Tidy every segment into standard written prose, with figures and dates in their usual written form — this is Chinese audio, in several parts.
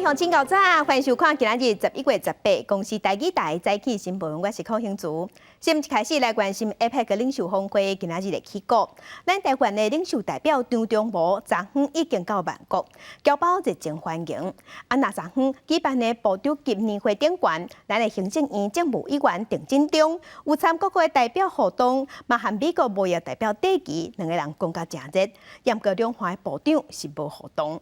同请到早，欢迎收看今日11月18公司台语台早起新闻，我是邝兴竹。先一开始来关心 APEC 领袖峰会今日的起果。咱台湾的领袖代表张忠谋昨昏已经到万国，交包热情欢迎。那昨昏举办的部长级年会顶悬，咱的行政院政务委员郑振中有参各国代表互动，嘛和美国贸易代表戴琪两个人讲甲真热，严格两岸的部长是无互动。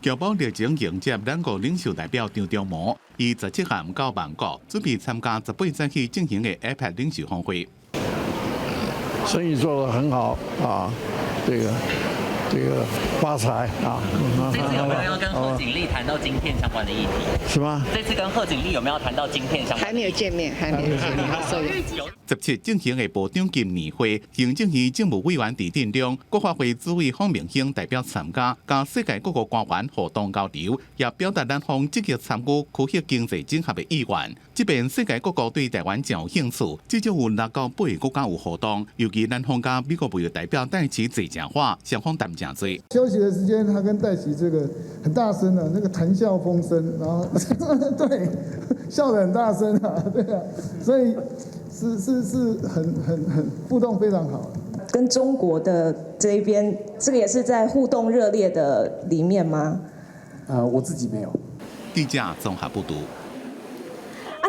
侨胞热情迎接两国领袖代表张忠谋，以17号到万国，准备参加18早起进行的 APEC 领袖峰会。生意做得很好啊，这个发财啊！这次有没有要跟贺锦丽谈到晶片相关的议题？是吗？这次跟贺锦丽有没有谈到晶片相关？还没有见面，所以。17进行的部长级年会，行政院政务委员伫殿中，国发会主委方明兴代表参加，甲世界各国官员互动交流，也表达咱方积极参与区域经济整合的意愿。即便世界各国对台湾真有兴趣，至少有6到8个国家有互动，尤其咱方甲美国贸易代表戴琪坐正话，双方谈真多。休息的时间，他跟戴琪这个很大声的，那个谈笑风生，然后对，笑得很大声啊，对啊，所以是很互动非常好。跟中国的这一边，这个也是在互动热烈的里面吗？我自己没有。地价综合不读。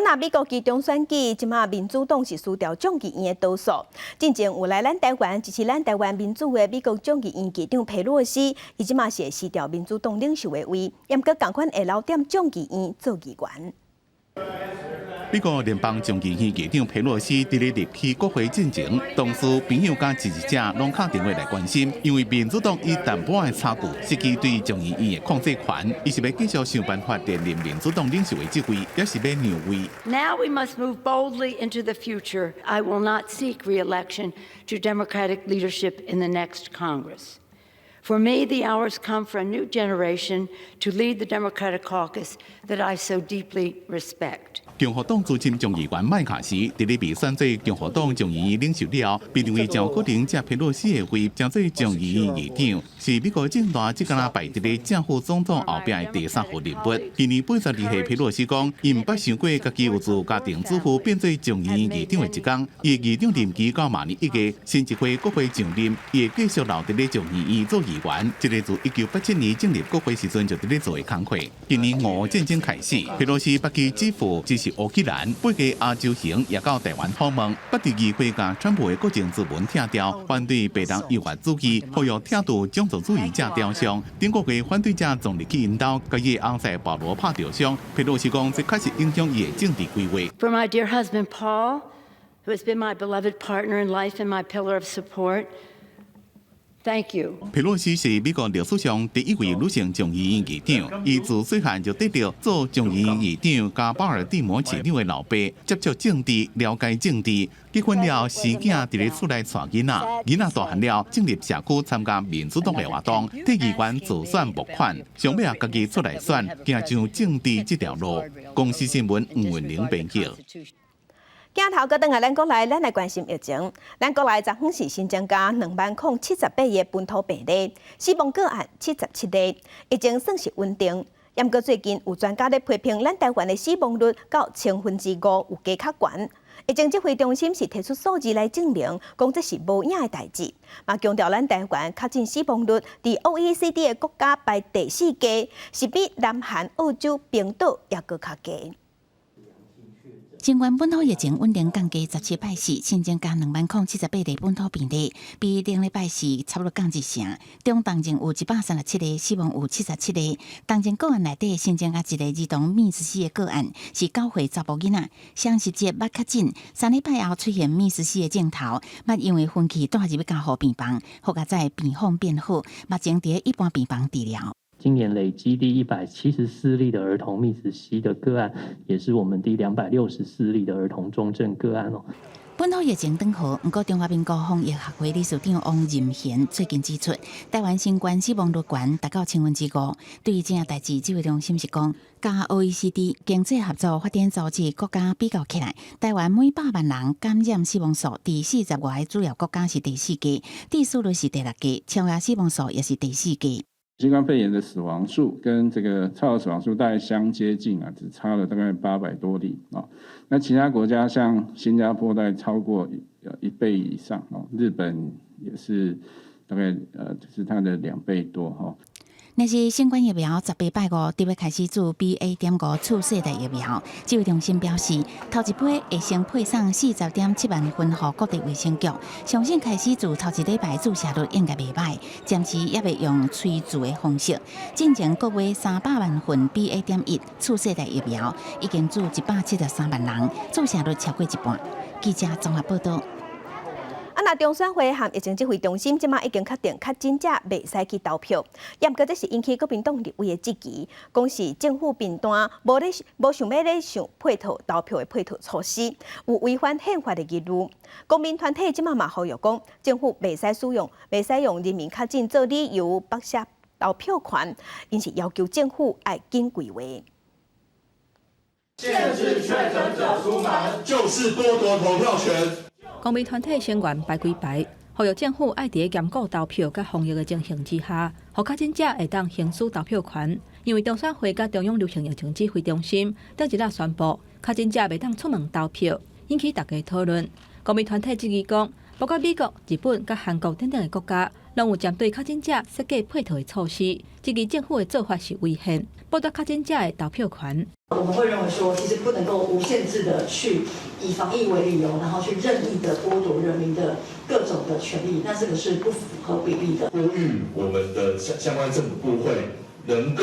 那美国其中选举，即马民主党是输掉众议院的多数。之前有来咱台湾支持咱台湾民主的美国众议院议长佩洛西，伊即马是会失掉民主党领袖的位，也毋过同款会留点众议院做议员。美国联邦众议院议长佩洛西伫咧入去国会进前，同事、朋友甲支持者拢敲电话来关心，因为民主党以淡薄的差距失去对众议院的控制权，伊是要继续想办法连任民主党领袖的职位，也是要让位。Now we must move boldly into the future. I will not seek re-election to Democratic leadership in the next Congress. For me, the hours come for a new generation to lead the Democratic caucus that I so deeply respect. 共和党资深众议员麦卡锡伫咧被选做共和党众议院领袖了，被认为将可能接佩洛西的位，将做众议院议长，是美国政坛即敢若排伫咧正副总统后边的第3号人物。今年82岁佩洛西讲，伊毋捌想过家己有自家庭主妇变做众议院议长的一天。伊的议长任期到明年1月，新一回国会上任，伊会继续留伫咧众议院做议员。这个自1987年进入国会时阵就伫咧做的工作。今年5月战争开始，佩洛西把其支付支持乌克兰8个亚洲行也到台湾访问，不伫议会甲川普的国情咨文拆掉，反对北党优化主义，呼吁拆除种族主义者雕像。中国的反对者总入去引导，甲伊的翁婿保罗拍照相。佩洛西讲，这确实影响伊的政治规划。For my dear husband Paul, who has been my beloved partner in life and my pillar of support. Thank you. 佩洛西是美国历史上第一位女性众议院议长，伊自细汉就得到做众议院议长加巴尔的摩市长的老爸，接触政治，了解政治。结婚了，生囝伫咧厝内带囡仔，囡仔大汉了，进入社区参加民主党的活动，替议员自选募款，想要家己出来选，行上政治这条路。公司新闻吴文玲编辑。镜头搁转来咱国内，咱来关心疫情。咱国内昨昏是新增加20078个本土病例，死亡个案77例，疫情算是稳定。不过最近有专家咧批评，咱台湾的死亡率到5%有加较悬。疫情指挥中心是提出数字来证明，讲这是无影的代志。嘛强调咱台湾确诊死亡率伫 OECD 的国家排第4低，是比南韩、澳洲、冰岛也搁较低。新冠本土疫情稳定降低17摆4，新增加20078例本土病例，比顶礼拜4差不多降1成。中当前有137例，死亡有77例。当前个案内底新增加一个儿童密斯氏的个案，是9岁查甫囡仔，双十节捌确诊，3礼拜后出现密斯氏的症头，捌因为分期带入去加护病房，后加在病况变好，目前伫一般病房治疗。今年累积第174例的儿童密斯氏的个案，也是我们第264例的儿童重症个案哦。本土疫情转好，不过中华民国防疫学会理事长王任贤最近指出，台湾新冠死亡率悬达到5%。对于这件代志，指挥中心是讲，甲 OECD 经济合作发展组织国家比较起来，台湾每100万人感染死亡数，第40外个主要国家是第4个，第数率是第6个，超额死亡数也是第4个。新冠肺炎的死亡数跟这个超额死亡数大概相接近啊，只差了大概800多例啊。那其他国家像新加坡大概超过1倍以上哦，日本也是大概就是它的2倍多哈。若是新冠疫苗18拜5就要开始做 BA.5 次世代疫苗，指挥中心表示，头一批会先配送40.7万份予各地卫生局，相信开始做头一礼拜注射率应该袂歹，暂时也袂用催注的方式。进前各买300万份 BA.1 次世代疫苗，已经注173万人，注射率超过1半。记者综合报道。那中选会和疫情指挥中心即马已经确定，确诊者袂使去投票，也毋过这是引起国民党立委的质疑，讲是政府便当无想要咧想配套投票的配套措施，有违反宪法的义务。公民团体即马嘛呼吁讲，政府袂使用人民确诊做理由剥削投票权，因是要求政府要紧规划。限制确诊者出门，就是剥夺投票权。公民团体成员排几排，呼吁政府爱伫严格投票甲防疫的情形之下，互确诊者会当行使投票权。因为中选会甲中央流行疫情指挥中心顶一日宣布，确诊者袂当出门投票，引起大家讨论。公民团体质疑讲，包括美国、日本甲韩国等等的国家，拢有针对确诊者设计配套的措施，质疑政府的做法是违宪，剥夺确诊者的投票权。我们会认为说，其实不能够无限制的去以防疫为理由，然后去任意的剥夺人民的各种的权利，那这个是不符合比例的。呼吁我们的相关政府部会能够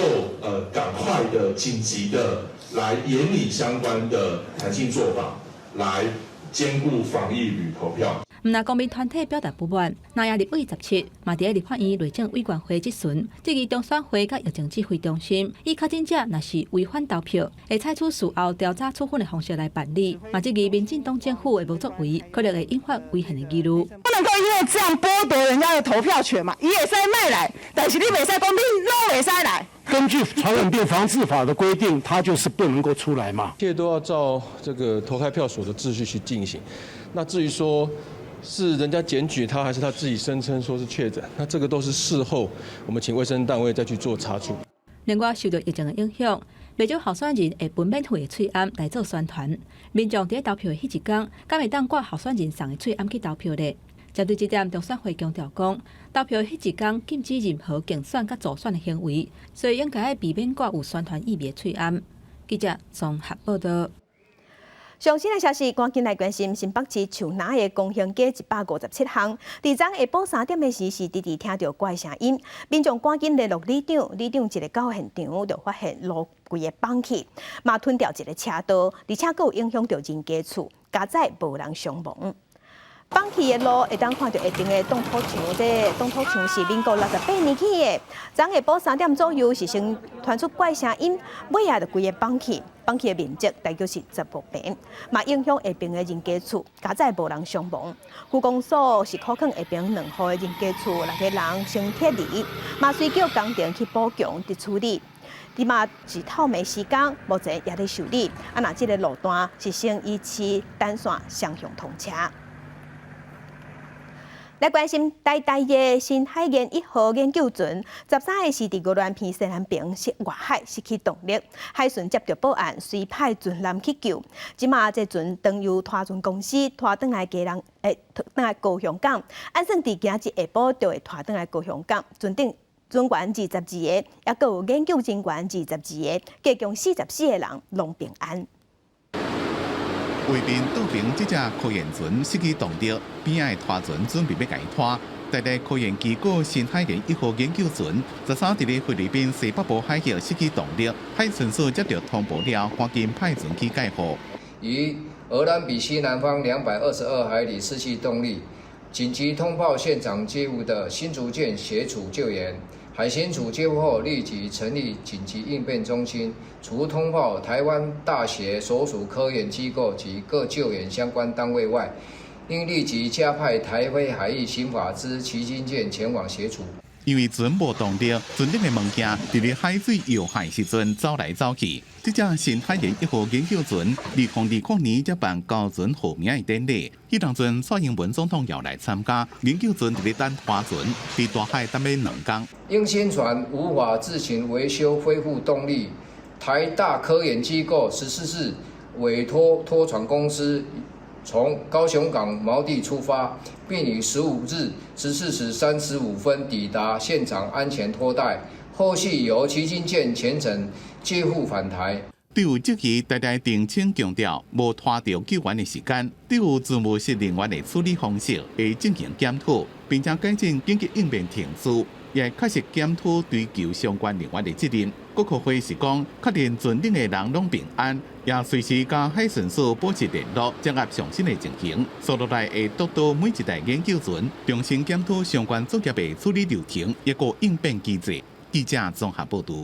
赶快的、紧急的来研拟相关的弹性做法，来兼顾防疫与投票。毋但公民团体表达不满，那也立委17嘛伫立法院内政委员会质询，质疑中选会甲疫情指挥中心以确诊者若是违反投票，会采取事后调查处分的方式来办理，嘛质疑民进党政府的无作为，可能会引发违宪的记录。不能够因为这样剥夺人家的投票权嘛？伊会使卖来，但是你袂使讲你拢会使来。根据传染病防治法的规定，它就是不能够出来嘛。一切都要照这个投开票所的秩序去进行。那至于说是人家检举他，还是他自己声称说是确诊，那这个都是事后我们请卫生单位再去做查处。另外，受到疫情的影响，不少候选人会分免费的喙罨来做宣传。民众伫投票的迄一天，敢会当挂候选人送的喙罨去投票呢？针对这点，中选会强调讲，投票的迄一天禁止任何竞选甲助选的行为，所以应该避免挂有宣传意味的喙罨。记者综合报道。上新的消息，赶紧来关心新北市树林的公园街157巷。伫昨下晡3点的时，是直听到怪声音，民众赶紧联络里长，里长一个到现场就发现路规个崩起，嘛吞掉一个车道，而且佫有影响到人家厝，加载无人伤亡。放弃的路会当看到下顶的冻土墙，这冻土墙是民国68年起的。昨下晡3点左右是先传出怪声音，尾啊就规个放弃。放弃的面积大约是16平，嘛影响下边的人家厝，加载无人伤亡。区公所是可肯下边2户的人家厝6个人先撤离，嘛随叫工程去补强伫处理。伫嘛是透暝时间，目前也在修理。那这个路段是先以市单线双向通车。来关心台的新海研1号研究船，13个是伫鹅銮鼻西南边外海失去动力，海巡接到报案，随派船舰去救。即马这船当由拖船公司拖转来高雄港，按算伫今日下晡就会拖转来高雄港。船顶船员22个，也佫有研究人员22个，加共44个人拢平安。为便倒平这只科研船失去动力，边仔的拖船准备要解拖。台大科研机构新海研1号研究船13日菲律宾西北部海域失去动力，海巡署接到通报了，赶紧派船去解护。于鹅銮鼻西南方222海里失去动力，紧急通报现场接护的新竹舰协助救援。海巡署接获后，立即成立紧急应变中心，除通报台湾大学所属科研机构及各救援相关单位外，应立即加派台非海域刑法之旗津舰前往协助。因为船无动力，船顶的物件伫咧海水摇海时阵走来走去。这只新海联1号研究船，2020年才办高船号名的典礼。迄当阵蔡英文总统要来参加，研究船伫咧等拖船，伫大海等要2天。因新船无法自行维修恢复动力，台大科研机构14日委托拖船公司从高雄港锚地出发，并于15日14时35分抵达现场安全拖带，后续由旗津舰全程接复返台。对有积极大大澄清强调，无拖到救援的时间，对有事务室人员的处理方式会进行检讨，并且改进紧急应变程序，也确实检讨追究相关人员的责任。国科会是讲，确认船顶的人拢平安，也随时甲海巡署保持联络，掌握上新的情形。所落来会督导每一台研究船，重新检讨相关作业的处理流程，一个应变机制。记者综合报道。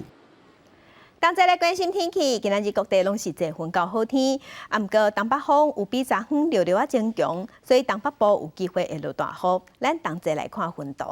同齐来关心天气，今日各地拢是多云到好天，不过东北风有比昨昏略略增强，所以东北部有机会会落大雨。咱同齐来看云图。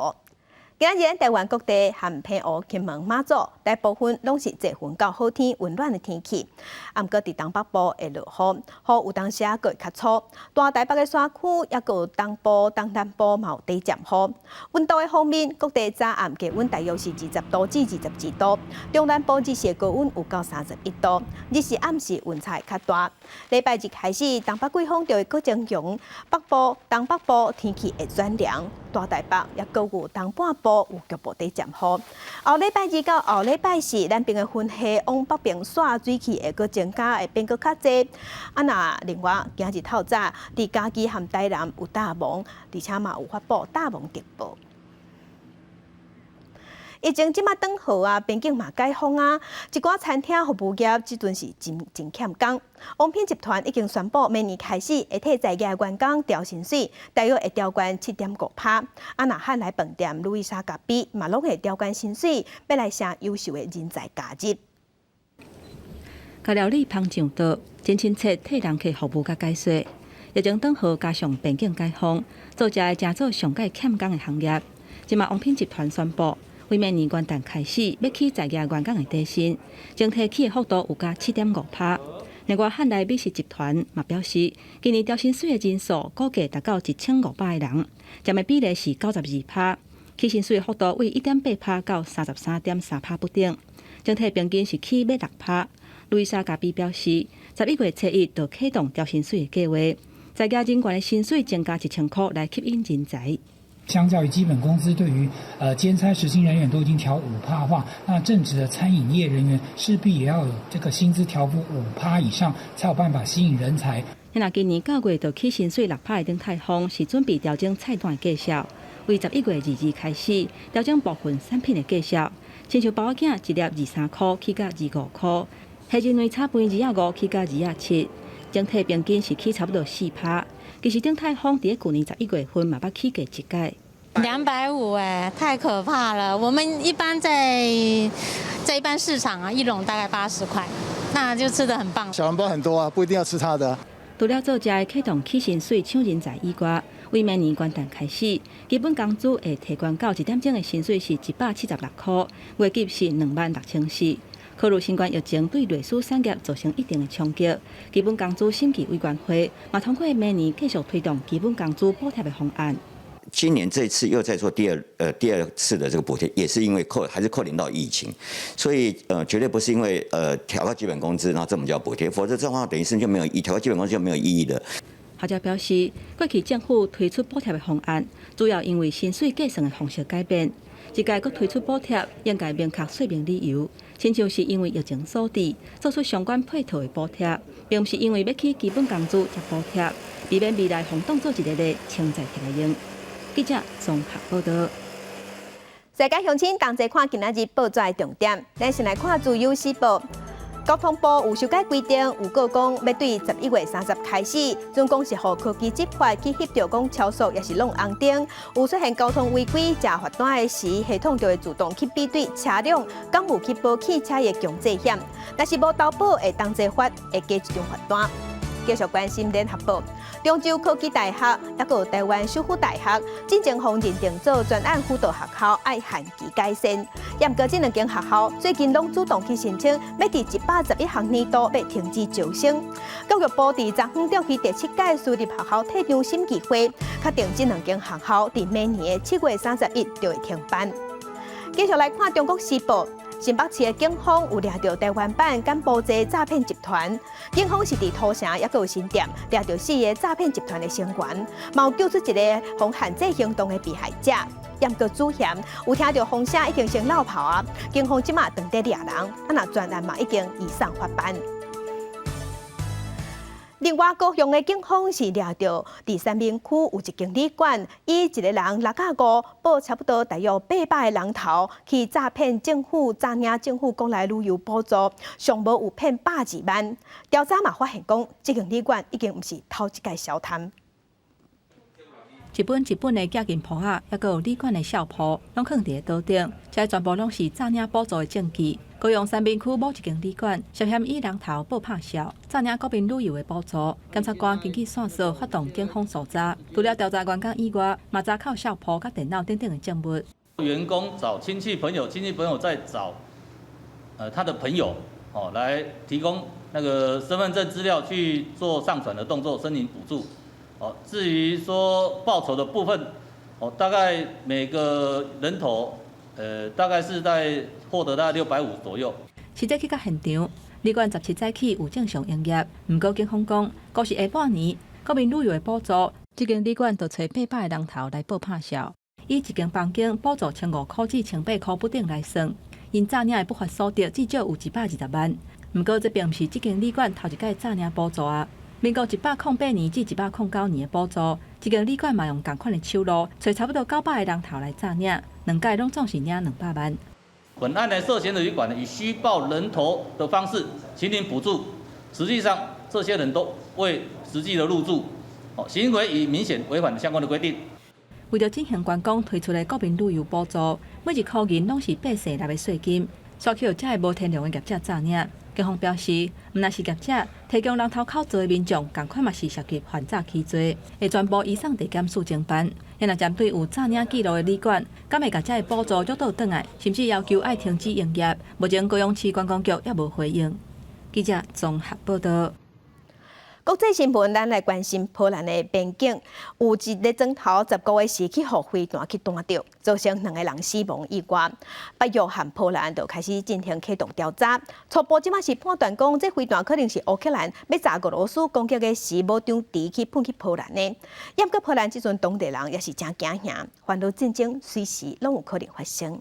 今日咱台湾各地含澎湖、金门、马祖大部分拢是多云到好天、温暖的天气。不过伫东北部会落雨，雨有当时会较粗。大台北的山区也有东部、东南部嘛有短暂雨。温度的方面，各地早暗低温大约是20度至22度，中南部日时高温有到31度，日时暗时温差会较大。礼拜日开始，东北季风就会搁增强，北部、东北部天气会转凉，大台北也搁有东半部有局部短暂雨。后礼拜2到后礼拜4，咱边的云系往北边煞水汽会搁增加，会变搁较济。另外，今日透早，伫嘉义和台南有大雾，而且嘛有发布大雾特报。疫情即马转好边境嘛解封一寡餐厅服务业即阵是真欠工。王品集团已经宣布，明年开始会替在业员工调薪水，大约会调悬7.5%。若汉来饭店、路易莎咖啡嘛拢会调悬薪水，要来请优秀的人才加入。甲料理烹上桌，真亲切替人客服务甲解说。疫情转好，加上边境解封，做食的正做上界欠工的行业。即马王品集团宣布，为明年元旦开始，要起在业员工的底薪，整体起的幅度有加7.5%。另外，汉来美食集团嘛表示，今年调薪水的人数估计达到1500个人，占的比例是92%，起薪水的幅度为1.8%到33.3%不等，整体平均是起要6%。路易莎咖啡表示，11月初1就启动调薪水的计划，在业人员的薪水增加1000块来吸引人才。相较于基本工资，对于兼差时薪人员都已经调5%的话，那正职的餐饮业人员势必也要有这个薪资调幅5%以上，才有办法吸引人才。那今年9月就起薪水6%的顶泰丰是准备调整菜单的计数，为11月2日开始调整部分产品的计数，亲像包仔囝一粒23块起到25块，虾仁类炒饭25起到27，整体平均是起差不多4%。其实鼎泰丰伫去年11月份嘛捌起价一届。250太可怕了！我们一般在一般市场一笼大概80块，那就吃得很棒。小笼包很多不一定要吃它的。除了做食的启动起薪水抢人才以外，为明年元旦开始，基本工资会提悬到1点钟的薪水是176块，月给是26400。考虑新冠疫情对类似产业造成一定的冲击，基本工资审计委员会嘛通过明年继续推动基本工资补贴的方案。今年这次又在做第二次的这个补贴，也是因为还是扣连到疫情，所以绝对不是因为调高基本工资然后这么叫补贴，否则这样的话等于是就没有调高基本工资就没有意义的。学者表示，过去政府推出补贴的方案，主要因为薪水计算的方式改变。这届佫推出补贴，应该明确说明理由，亲像是因为疫情所致，做出相关配套的补贴，并不是因为要起基本工资才补贴，避免未来逢当做一个例清在摕来用。记者综合报道。世界乡亲同齐看今仔日报纸的重点，咱先来看自由时报。交通部有修改规定，有告讲要对11月30开始，总共是互科技执法去翕照讲超速，也是弄红灯。有出现交通违规、食罚单的时，系统就会自动去比对车辆敢有去保汽车的强制险。但是无投保，会当齐罚，会加一张罚单。继续关心联合报。中州科技大学也有台湾首府大学，进前锋认定做专案辅导学校，爱限期改善。不过这两间学校最近拢主动去申请，要伫111学年度要停止招生。教育部伫昨昏召开第7届私立学校体量审议会，确定这两间学校伫明年7月31就会停办。继续来看中国时报。新北市的警方有抓到台湾版柬埔寨诈骗集团，警方是伫土城也有新店抓到4个诈骗集团的成员，嘛有救出一个防限制行动的被害者。也过主嫌有听到风声已经先落跑啊，警方即马当地抓人，那专案嘛已经移送法办。另外，高雄的警方是抓到第三明区有一间旅馆，以一个人6.5报差不多大约800个人头，去诈骗政府，诈领政府国内旅游补助，上无有骗102万。调查嘛发现讲，这间旅馆已经不是头一届消摊。一本一本的假金簿仔，也有旅馆的小铺，拢放伫个岛顶，这全部拢是诈领补助的证据。高雄三明区某一间旅馆涉嫌以人头报拍销，诈领国民旅游的补助。检察官根据线索发动警方搜查，除了调查员工以外，嘛查扣小铺甲电脑等等的证物。员工找亲戚朋友，亲戚朋友再找他的朋友来提供那个身份证资料去做上传的动作，申请补助。至于说报酬的部分，大概每个人头。大概是在获得大概650左右。实际去到现场，旅馆17早起有正常营业。不过警方讲，故是下半年国民旅游的补助，这间旅馆就找800个人头来报拍销，以一间房间补助1500块至1800块不等来算，因诈领的不法所得至少有120万。不过这并不是这间旅馆头一届诈领补助啊。民国108年至109年的补助，这间旅馆嘛用同款的手路，找差不多900个人头来诈领。2届拢总是领200万。本案的涉嫌的旅馆以虚报人头的方式请领补助，实际上这些人都未实际的入住，行为已明显违反了相关的规定。为着进行观光推出的国民旅游补助，每一块银拢是百姓纳的税金，所以才会无天良的业者诈领。警方表示，毋但是业者提供人头口座的民众，同款嘛是涉及犯诈起罪，会全部移送地检署侦办。也若针对有诈领记录的旅馆，敢会甲这个补助约倒转来，甚至要求爱停止营业。目前高雄市观光局也无回应。记者综合报道。国际新闻，咱来关心波兰的边境，有一个钟头10个月时去互飞弹去弹着，造成2个人死亡意外。北约和波兰就开始进行启动调查，初步即马是判断讲，这飞弹可能是乌克兰要炸俄罗斯攻击的时无张敌去喷去波兰的。也不过波兰即阵当地人也是真惊吓，烦恼战争随时拢有可能发生。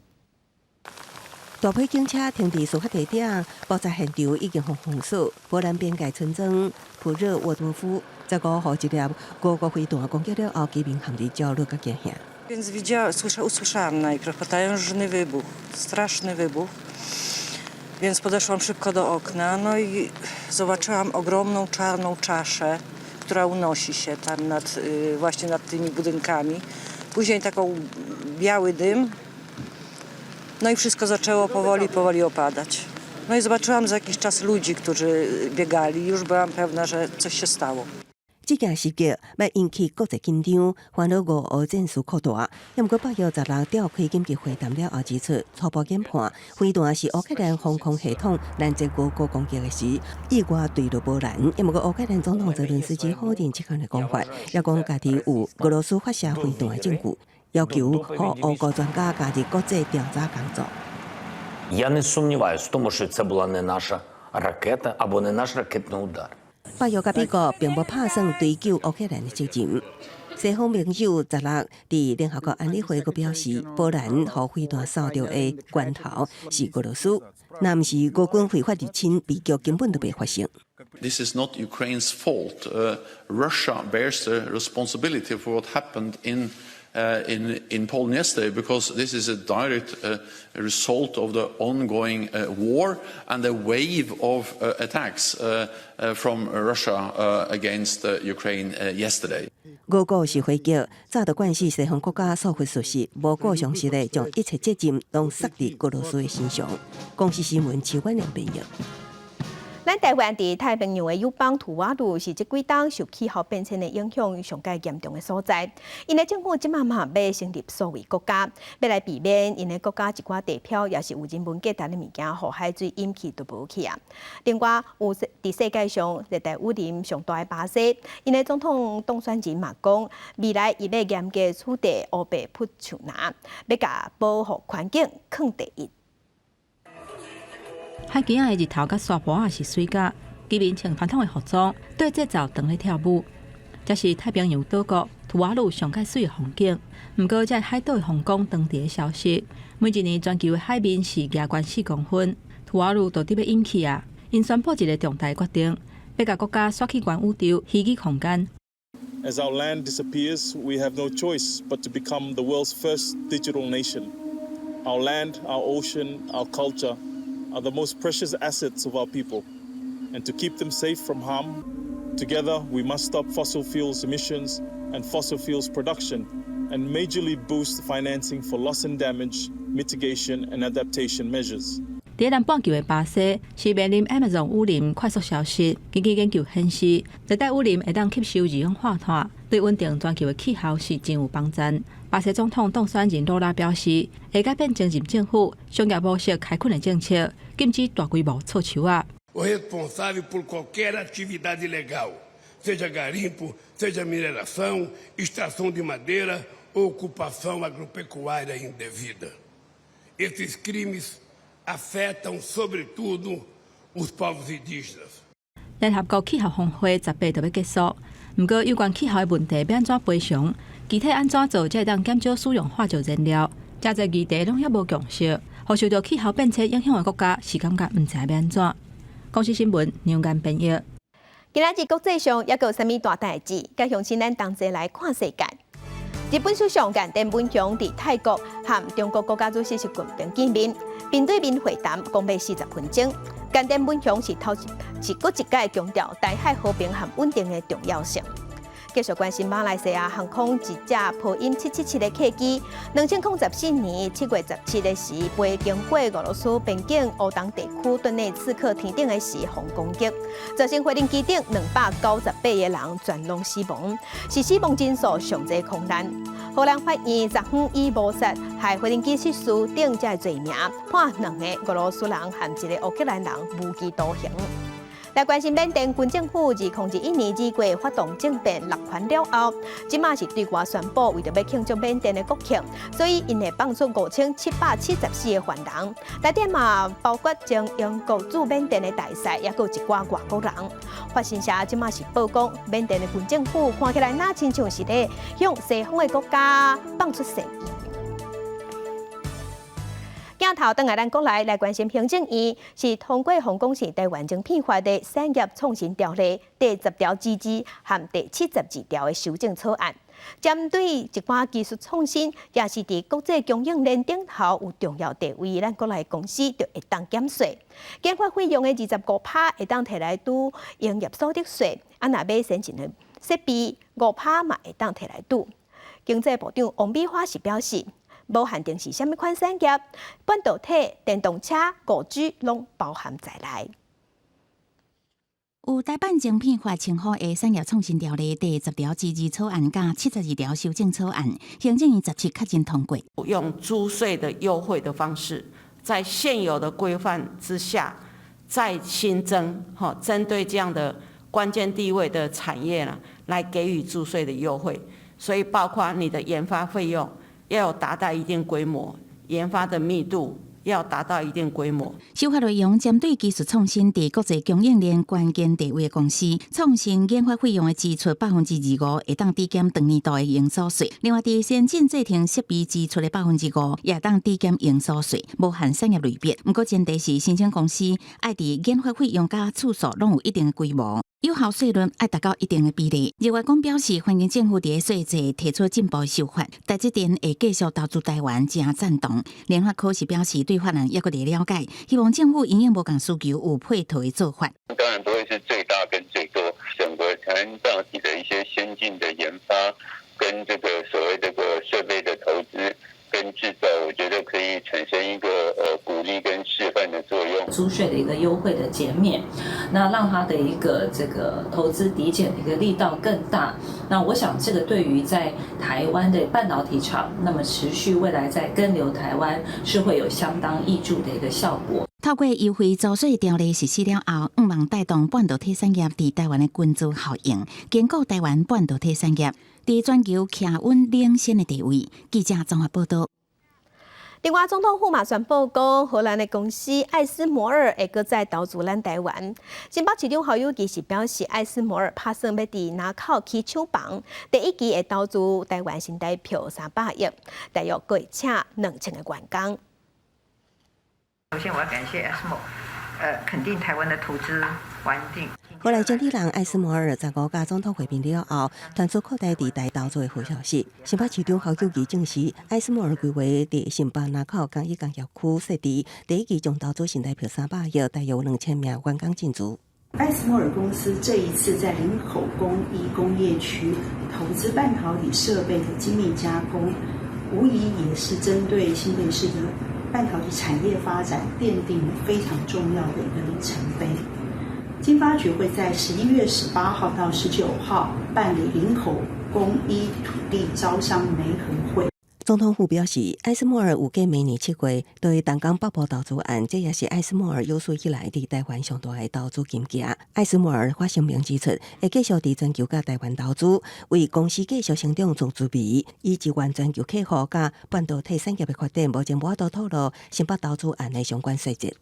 大批警车停伫事发地点，爆炸现场已经封锁。波兰边界村庄普热沃多夫15号一粒俄国飞弹攻击了后，居民陷入焦虑甲惊吓。Więc usłyszałam najpierw potężny wybuch, straszny wybuch. Więc podeszłam szybko do okna, no i zobaczyłam ogromną czarną czaszę, która unosi się tam właśnie nad tymi budynkami. Później taką biały dym. No i wszystko zaczęło powoli opadać. No i zobaczyłam za jakiś czas ludzi, którzy biegali. Już byłam pewna, że coś się stało. 这件事件要引起国际紧张，烦恼俄乌战事扩大。不过8月16召开紧急会谈了后指出，初步研判飞弹是乌克兰防空系统拦截俄国攻击的时，意外坠落波兰。不过乌克兰总统泽连斯基否定这项的讲法，也讲家己有俄罗斯发射飞弹的证据，要求和俄国专家加入国际调查工作。Я не сумніваюся в тому, що це була не наша ракета або не наш ракетний удар. 北约甲美国并无打算追究乌克兰的责任。西方盟友16伫联合国安理会阁表示，波兰和飞弹扫到的源头是俄罗斯，若毋是俄军非法入侵，悲剧根本就袂发生。This is not Ukraine's fault. Russia bears the responsibility for what happened in Poland yesterday, because this is a direct result of the ongoing war and the wave of attacks from Russia against Ukraine yesterday. 俄国是回击，早就惯是西方国家疏忽疏失，无顾详实地将一切责任拢撒伫俄罗斯的身上。公司新闻，齐婉良编译。咱台湾伫太平洋的友邦土瓦鲁是即几冬受气候变迁的影响上界严重的所在。因的政府即马要成立所谓国家，要来避免因的国家一寡地漂也是有人文价值的物件，互海水淹去都无去啊。另外，有伫世界上热带雨林上大的巴西，因的总统当选人嘛讲，未来伊要严格处理乌白扑树林，要甲保护环境放第一。海基仔的日头甲沙坡也是水甲，居民穿传统的服装，对节奏当咧跳舞。这是太平洋岛国图瓦鲁上界水的风景。不过，这海岛的风光当地的消息，每一年全球的海面是牙关4公分，图瓦鲁到底要淹去啊！因宣布一个重大决定，要甲国家刷起关宇宙虚拟空间。As our land disappears, we have no choice but to become the world's first digital nation. Our land, our ocean, our culture are the most precious assets of our people, and to keep them safe from harm, together we must stop fossil fuels emissions and fossil fuels production and majorly boost financing for loss and damage, mitigation and adaptation measures. 在南半球的巴西是面临 Amazon 雨林快速消失，根据研究显示，热带雨林会当吸收二氧化碳，对稳定全球的气候是真有帮助。巴西总统当选人罗拉表示，会改变前任政府商业模式开垦的政策，禁止大规模错树啊。O responsável por qualquer atividade ilegal, seja garimpo, seja mineração, extração de madeira ou ocupação agropecuária indevida. Esses crimes afetam, sobretudo, os povos indígenas. 联合国气候峰会18就要结束，不过有关气候的问题要安怎赔偿，具体安怎做才会当减少使用化石燃料，真侪议题拢还无共识。互受到气候变迁影响的国家是感觉唔知要安怎。公司新闻牛眼编译。今仔日国际上还有啥物大代志？该相信咱同齐来看世界。日本首相岸田文雄伫泰国和中国国家主席习近平见面，面对面会谈共约40分钟。岸田文雄是搁一届强调台海和平和稳定的重要性。继续关心马来西亚航空一架波音777的客机，2014年7月17日时飞经过俄罗斯边境乌东地区顿内刺客天顶的时遭攻击，造成飞行机顶298个人全拢死亡，是死亡人数上侪空难。荷兰法院昨昏以谋杀害飞行机失事等这罪名，判2个俄罗斯人和1个乌克兰人无期徒刑。来关心缅甸军政府2021年2月发动政变落款了后，即马是对外宣布，为着要庆祝缅甸的国庆，所以因会放出5774个犯人，内底嘛包括将英国驻缅甸的大使，也有一寡外国人。法新社即马是报讲，缅甸的军政府看起来哪亲像是咧向西方的国家放出善意。镜头转来咱国内来关心行政院是通过香港市台湾晶片法的产业创新条例第10条之2和第72条的修正草案，针对一寡技术创新，也是伫国际供应链顶头有重要地位，咱国内公司就会当减税，研发费用的25%会当摕来拄营业所得税，若买先进的设备5%嘛会当摕来拄。经济部长王美花是表示，无限定是啥物款产业，半导体、电动车、5G 拢包含在内。有台版晶片法称呼的产业创新条例第10条之2草案加72条修正草案，行政院17确认通过。用租税的优惠的方式，在现有的规范之下，再新增针对这样的关键地位的产业呢，来给予租税的优惠。所以包括你的研发费用要有达到一定规模，研发的密度要达到一定规模。修法内容针对技术创新伫国际供应链关键地位的公司，创新研发费用的支出25%会当抵减当年度的营所税。另外，伫先进制程设备支出的5%也当抵减营所税，无限产业类别。不过前提是申请公司爱伫研发费用甲次数拢有一定的规模。有效税率要达到一定的比例。日外公表示，欢迎政府伫税制提出进步修法，台积电会继续投资台湾，真赞同。联发科是表示对法案也搁伫了解，希望政府因应无共需求有配套的做法。当然不会是最大跟最多，整个台湾半导体的一些先进的研发跟这个所谓这个设备的投资跟制造，我觉得可以产生一个鼓励跟示范的的作用。租税的一个优惠的减免，那让它的一个这个投资抵减的一个力道更大。那我想这个对于在台湾的半导体厂，那么持续未来在跟留台湾是会有相当挹注的一个效果。透过优惠租税条例实施了后，望带动半导体产业伫台湾的均租效应，坚固台湾半导体产业伫全球徛稳领先的地位。记者综合报道。另外，总统府嘛宣布讲，荷兰的公司艾斯摩尔会搁再投资咱台湾。新北市长侯友宜是表示，艾斯摩尔打算要伫南口起厂房，第一期会投资台湾新台票300亿，大约过请2000个员工。首先，我要感谢艾斯摩，肯定台湾的投资环境。荷兰经理人艾斯摩尔15甲总统会面了后，传出扩大伫台投资的好消息。新北市长侯友宜证实，艾斯摩尔规划伫新北南口工业工业区设置，第一期将投资新台票300亿，大约2000名员工进驻。艾斯摩尔公司这一次在林口工艺工业区投资半导体设备的精密加工，无疑也是针对新北市的半导体产业发展奠定了非常重要的一个里程碑。经发局会在11月18号到19号办理林口工艺土地招商媒合会。总统府表示，艾斯摩尔有计明年7月对东港北部投资案，这也是艾斯摩尔有史以来伫台湾上大的投资金额。艾斯摩尔发声明指出，会继续伫全球甲台湾投资，为公司继续成长做准备，以支援全球客户甲半导体产业的发展。目前无法度透露新北投资案的相关细节。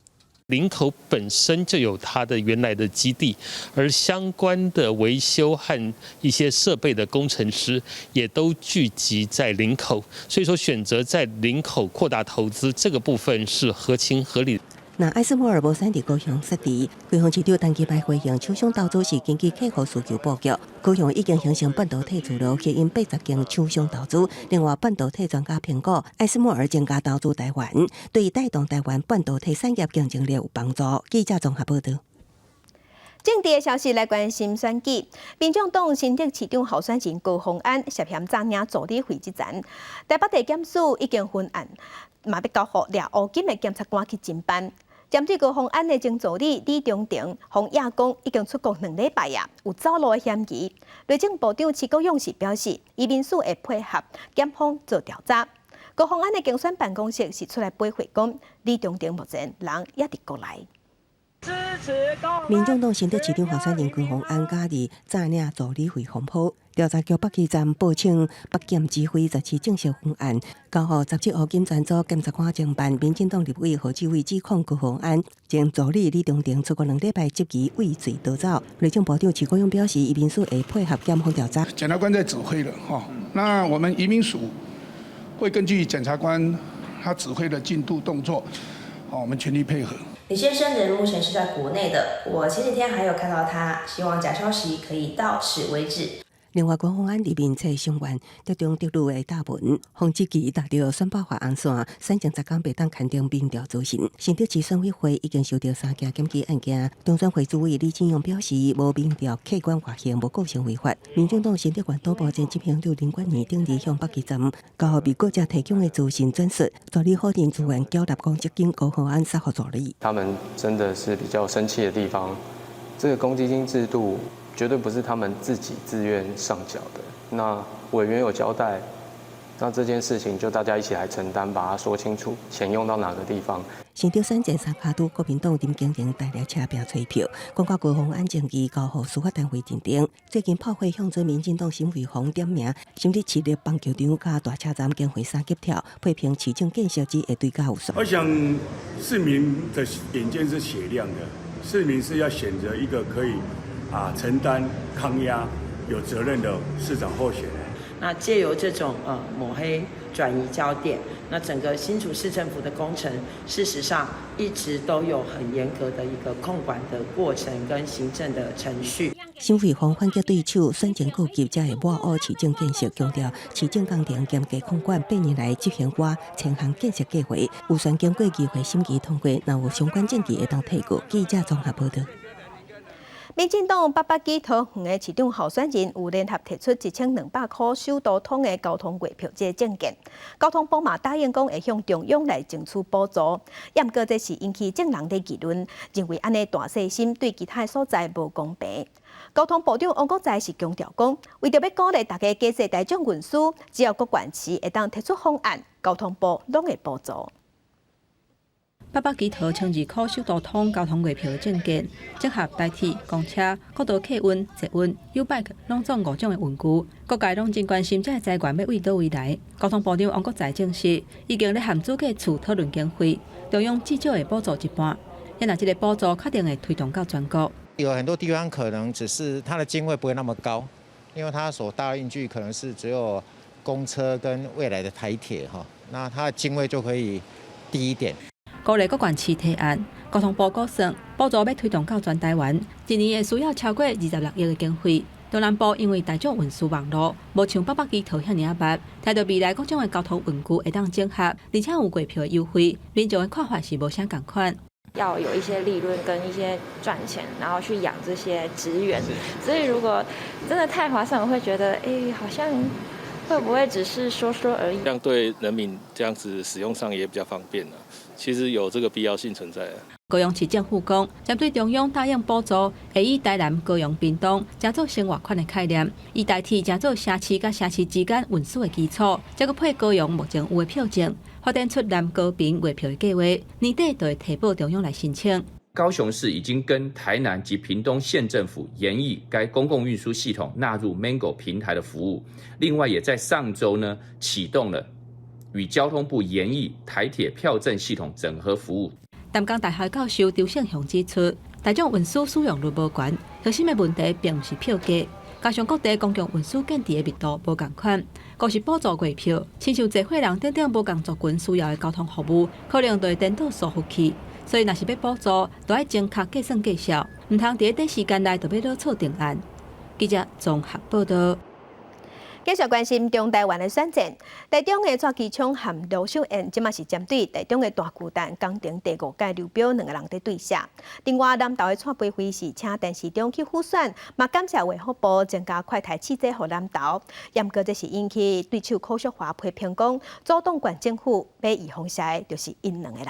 林口本身就有它的原来的基地，而相关的维修和一些设备的工程师也都聚集在林口，所以说选择在林口扩大投资这个部分是合情合理。那艾斯摩尔无产伫高雄设置，高雄市长单期摆回应厂商投资是根据客户需求布局。高雄已经形成半导体资料，吸引80间厂商投资。另外，半导体专家评估，艾斯摩尔增加投资台湾，对带动台湾半导体产业竞争力有帮助。记者综合报道。政治的消息来关心选举，民众党新竹市长候选人高虹安涉嫌诈领助理费之前，台北地检署已经分案，嘛要交予掠乌金的检察官去侦办。针对高虹安的前助理李中庭、洪亚公已经出国2礼拜呀，有走路的嫌疑。内政部长徐国勇是表示，移民署会配合检方做调查。高虹安的竞选办公室是出来背回讲，李中庭目前人也伫国内。民众党新竹市长候选人高虹安假日诈领助理费风波，调查局北区站报请北检指挥17正式分案，交予17号检专组检察官侦办。民进党立委何志伟指控高虹安前助理李中庭出国2礼拜接机畏罪逃走。内政部长徐国勇表示，移民署会配合检方调查。检察官在指挥了那我们移民署会根据检察官他指挥的进度动作，我们全力配合。李先生人目前是在国内的，我前几天还有看到他，希望假消息可以到此为止。另外，高虹安入面册上元得中得路的大文，洪志奇达到选罢法红线，选前10天袂当牵中民调咨询。新竹市选委会已经收到3件检举案件，中选会主委李进勇表示，无民调客观划线，无构成违法。民进党新竹县党部前执行长林冠年顶日向北区站交予美国家提供的资讯转述，助理法人资源缴纳公积金高虹安撒予助理。他们真的是比较生气的地方，这个公积金制度绝对不是他们自己自愿上缴的。那委员有交代，那这件事情就大家一起来承担，把它说清楚，钱用到哪个地方。新竹选前3卡都国民党林经营带了车拼催票，讲到高虹安争议交予司法单位认定。最近炮火向着民进党新委防点名，新竹市立棒球场甲大车站经费3级跳，批评市政建设只会对价有数。我想市民的眼睛是雪亮的，市民是要选择一个可以承担抗压、有责任的市长候选人。那借由这种抹黑转移焦点，那整个新竹市政府的工程，事实上一直都有很严格的一个控管的过程跟行政的程序。新委防反击对手选前告急，才会抹黑市政建设，强调市政工程严格控管8年来执行过10项建设计划，有权经过议会审议通过，若有相关证据会当提过。记者综合报道。民进党八百几桃园的市长候选人有联合提出1200块首都通的交通月票这证件，交通部嘛答应讲会向中央来争取补助，不过这是引起众人的议论，认为安尼大细心对其他所在无公平。交通部长王国材是强调讲，为着要鼓励大家加设大众运输，只要各县市会当提出方案，交通部拢会补助。800几套1200块首都通交通月票的证件，结合台铁、公车、国道客运、捷运、U-Bike 拢总5种的运具，各界拢真关心这个财源要为倒位来。交通部长王国材证实，已经咧和主计处讨论经费，中央至少会补助一半，也若这个补助确定会推动到全国。有很多地方可能只是它的经费不会那么高，因为它所搭的运具可能是只有公车跟未来的台铁哈，那它的经费就可以低一点。鼓励各县市提案，交通部估算补助要推动到全台湾，一年会需要超过26亿的经费。中南部因为大众运输网络无像800几套遐尔密，睇到未来各种的交通运具会当整合，而且有月票的优惠，民众的看法是无啥共款。要有一些利润跟一些赚钱，然后去养这些职员。所以如果真的太划算，我会觉得，好像会不会只是说说而已？这样对人民这样子使用上也比较方便了。其实有这个必要性存在。高雄市政府讲，针对中央答应补助，会以台南、高雄、屏东加做生活款的概念，以代替加做城市甲城市之间运输的基础，再搁配高雄目前有的票证，发展出南高屏月票的计划，年底就会提报中央来申请。高雄市已经跟台南及屏东县政府研议该公共运输系统纳入 Mango 平台的服务，另外也在上周呢启动了与交通部研议台铁票证系统整合服务。淡江大学教授周胜雄指出，大众运输使用率无悬，核心的问题并不是票价，加上各地公共运输建地的密度无同款，若是补助月票，亲像济伙人等等无同族群需要的交通服务，可能就会颠倒疏忽去。所以，若是要补助，就要精确计算计效，唔通伫短时间内就要落错定案。记者综合报道。继续关心中台湾的选战，台中的蔡其昌和卢秀燕，即嘛是针对台中的大巨蛋工程第5届流标2个人在对射。另外，南投的蔡培辉是请陈市长去辅选，嘛感谢卫福部增加快台汽车予南投。不过，这是引起对手柯淑华批评讲，主动管政府要移风下的，就是因2个人。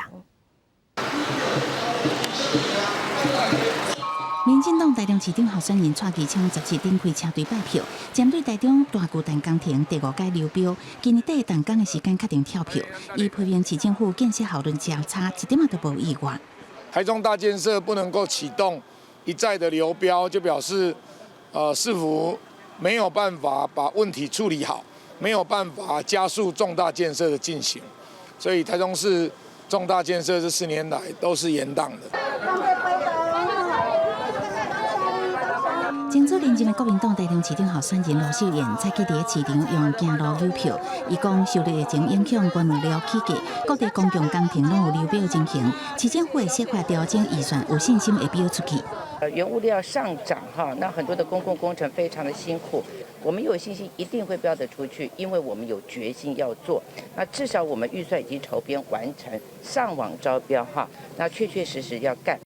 民进党台中市长候选人蔡其昌17日开车队拜票，针对台中大巨蛋工程第5届流标，今日底动工的时间确定跳票，伊批评市政府建设效率较差，一点都无意外。台中大建设不能够启动一再的流标，就表示市府没有办法把问题处理好，没有办法加速重大建设的进行，所以台中市重大建设这4年来都是延宕的。争取连任的国民党台中市长候选人卢秀燕，早起伫市场用行路邮票，伊讲受疫情影响，关门了起价，各地公共工程拢有流标进行，市政府的设法调整预算，有信心会标出去。原物料上涨哈，那很多的公共工程非常的辛苦，我们有信心一定会标得出去，因为我们有决心要做。那至少我们预算已经筹编完成，上网招标哈，那确确实实要干。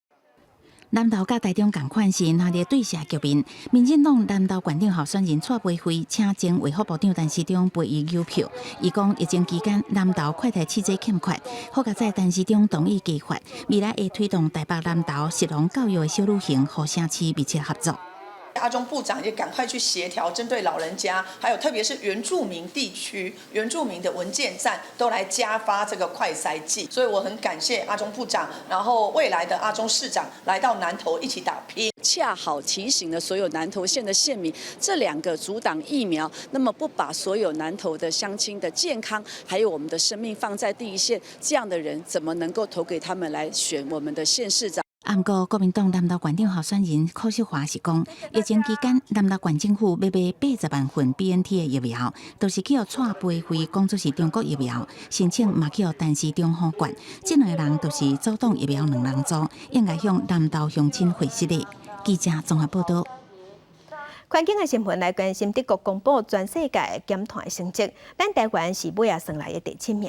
南投甲台中同款是哪里对射局面？民进党南投县长候选人蔡培辉请前卫福部长陈市长陪伊邮票，伊讲疫情期间南投快台汽车欠缺，好佳在陈市长同意计划，未来会推动台北南投实农教育的小旅行和城市密切合作。阿中部长也赶快去协调，针对老人家，还有特别是原住民地区、原住民的文件站，都来加发这个快筛剂。所以我很感谢阿中部长，然后未来的阿中市长来到南投一起打拼，恰好提醒了所有南投县的县民，这2个阻挡疫苗，那么不把所有南投的乡亲的健康，还有我们的生命放在第一线，这样的人怎么能够投给他们来选我们的县市长？不过，国民党南投县长候选人柯秀华是讲，疫情期间南投县政府要买80万份 BNT 的疫苗，都是去予蔡培辉讲作是中国疫苗，申请嘛去予陈市长好管。这2个人都是阻挡疫苗2人组，应该向南投乡亲回信的。记者综合报道。环境的新闻来关心，德国公布全世界的减碳的成绩，咱台湾是尾算来的第7名。